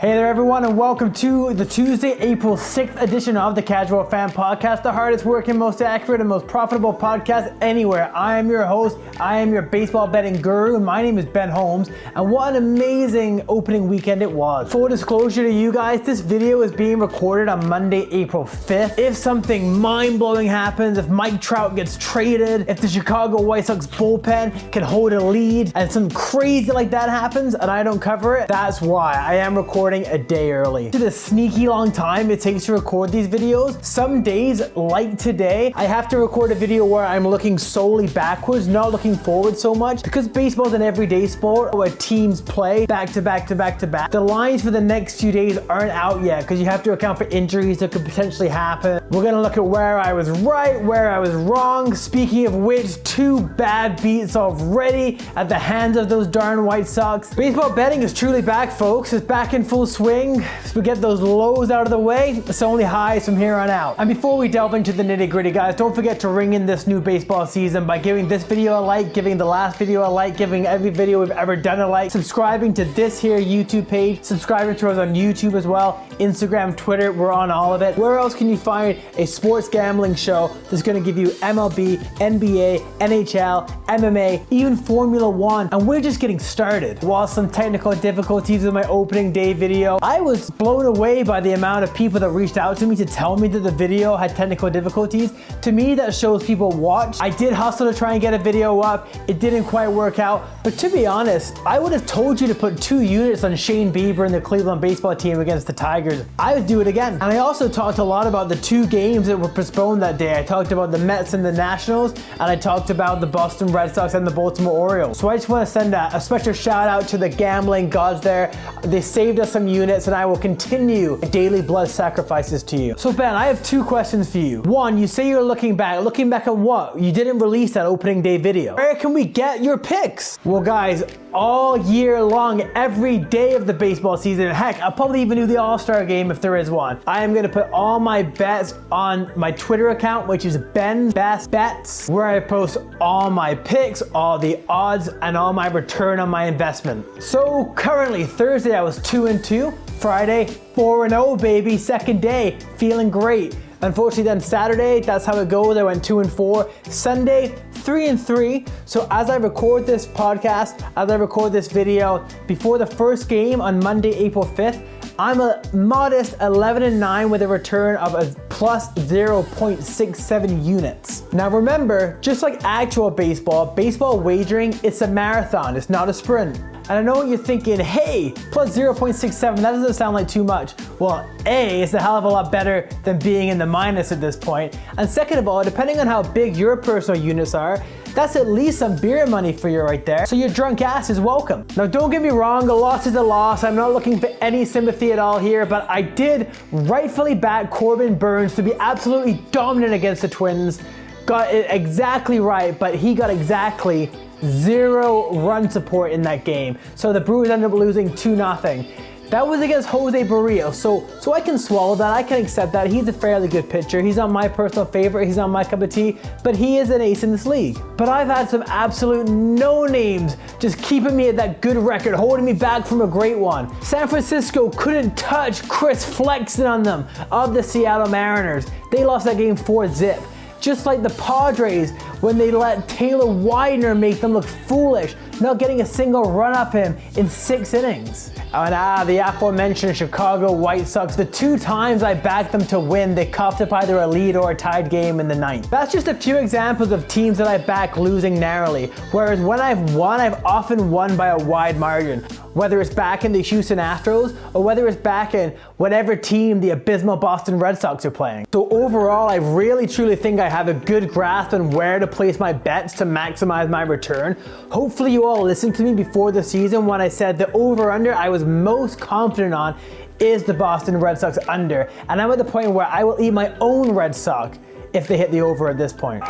Hey there everyone, and welcome to the Tuesday, April 6th edition of the Casual Fan Podcast, the hardest working, most accurate, and most profitable podcast anywhere. I am your host, I am your baseball betting guru, and my name is Ben Holmes, and what an amazing opening weekend it was. Full disclosure to you guys, this video is being recorded on Monday, April 5th. If something mind-blowing happens, if Mike Trout gets traded, if the Chicago White Sox bullpen can hold a lead, and something crazy like that happens, and I don't cover it, that's why I am recording a day early. To the sneaky long time it takes to record these videos, some days like today, I have to record a video where I'm looking solely backwards, not looking forward so much, because baseball is an everyday sport where teams play back to back to back to back. The lines for the next few days aren't out yet because you have to account for injuries that could potentially happen. We're gonna look at where I was right, where I was wrong. Speaking of which, 2 bad beats already at the hands of those darn White Sox. Baseball betting is truly back, folks. It's back in full swing. If we get those lows out of the way, it's only highs from here on out. And before we delve into the nitty gritty, guys, don't forget to ring in this new baseball season by giving this video a like, giving the last video a like, giving every video we've ever done a like, subscribing to this here YouTube page, subscribing to us on YouTube as well, Instagram, Twitter, we're on all of it. Where else can you find a sports gambling show that's gonna give you MLB, NBA, NHL, MMA, even Formula One, and we're just getting started. While some technical difficulties with my opening day video, I was blown away by the amount of people that reached out to me to tell me that the video had technical difficulties. To me, that shows people watch. I did hustle to try and get a video up. It didn't quite work out. But to be honest, I would have told you to put 2 units on Shane Bieber and the Cleveland baseball team against the Tigers. I would do it again. And I also talked a lot about the 2 games that were postponed that day. I talked about the Mets and the Nationals, and I talked about the Boston Red Sox and the Baltimore Orioles. So I just want to send a special shout out to the gambling gods there. They saved us some units, and I will continue daily blood sacrifices to you. So Ben, I have 2 questions for you. One, you say you're looking back on what? You didn't release that opening day video. Where can we get your picks? Well guys, all year long, every day of the baseball season, heck, I'll probably even do the All-Star game if there is one. I am gonna put all my bets on my Twitter account, which is Ben's Best Bets, where I post all my picks, all the odds, and all my return on my investment. So currently, Thursday I was 2-2, Friday 4-0, baby, second day, feeling great. Unfortunately then Saturday, that's how it goes, I went 2-4. Sunday, 3-3. So as I record this podcast, as I record this video, before the first game on Monday, April 5th, I'm a modest 11-9 with a return of a plus 0.67 units. Now remember, just like actual baseball wagering, it's a marathon, it's not a sprint. And I know what you're thinking, hey, plus 0.67, that doesn't sound like too much. Well, A, it's a hell of a lot better than being in the minus at this point. And second of all, depending on how big your personal units are, that's at least some beer money for you right there. So your drunk ass is welcome. Now don't get me wrong, a loss is a loss. I'm not looking for any sympathy at all here, but I did rightfully back Corbin Burns to be absolutely dominant against the Twins. Got it exactly right, but he got exactly 0 run support in that game. So the Brewers ended up losing 2-0. That was against Jose Barrios, so I can swallow that, I can accept that. He's a fairly good pitcher. He's not my personal favorite, he's not my cup of tea, but he is an ace in this league. But I've had some absolute no-names just keeping me at that good record, holding me back from a great one. San Francisco couldn't touch Chris Flexen on them of the Seattle Mariners. They lost that game 4-0. Just like the Padres when they let Taylor Widener make them look foolish, not getting a single run up him in 6 innings. And the aforementioned Chicago White Sox, the 2 times I backed them to win, they coughed up either a lead or a tied game in the 9th. That's just a few examples of teams that I back losing narrowly, whereas when I've won, I've often won by a wide margin. Whether it's back in the Houston Astros or whether it's back in whatever team the abysmal Boston Red Sox are playing. So overall, I really truly think I have a good grasp on where to place my bets to maximize my return. Hopefully you all listened to me before the season when I said the over-under I was most confident on is the Boston Red Sox under. And I'm at the point where I will eat my own Red Sox if they hit the over at this point.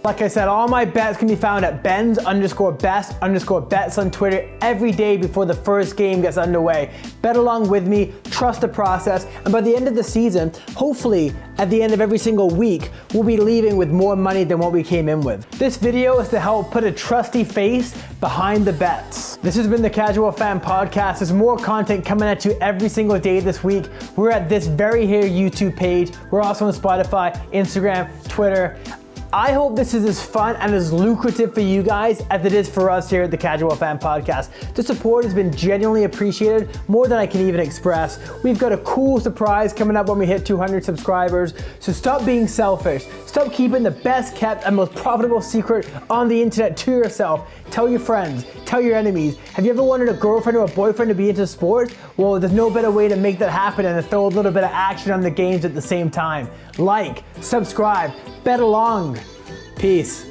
Like I said, all my bets can be found at Benz_best_bets on Twitter every day before the first game gets underway. Bet along with me, trust the process, and by the end of the season, hopefully at the end of every single week, we'll be leaving with more money than what we came in with. This video is to help put a trusty face behind the bets. This has been the Casual Fan Podcast. There's more content coming at you every single day this week. We're at this very here YouTube page. We're also on Spotify, Instagram, Twitter. I hope this is as fun and as lucrative for you guys as it is for us here at the Casual Fan Podcast. The support has been genuinely appreciated, more than I can even express. We've got a cool surprise coming up when we hit 200 subscribers, so stop being selfish. Stop keeping the best kept and most profitable secret on the internet to yourself. Tell your friends, tell your enemies. Have you ever wanted a girlfriend or a boyfriend to be into sports? Well, there's no better way to make that happen than to throw a little bit of action on the games at the same time. Like, subscribe, bet along. Peace.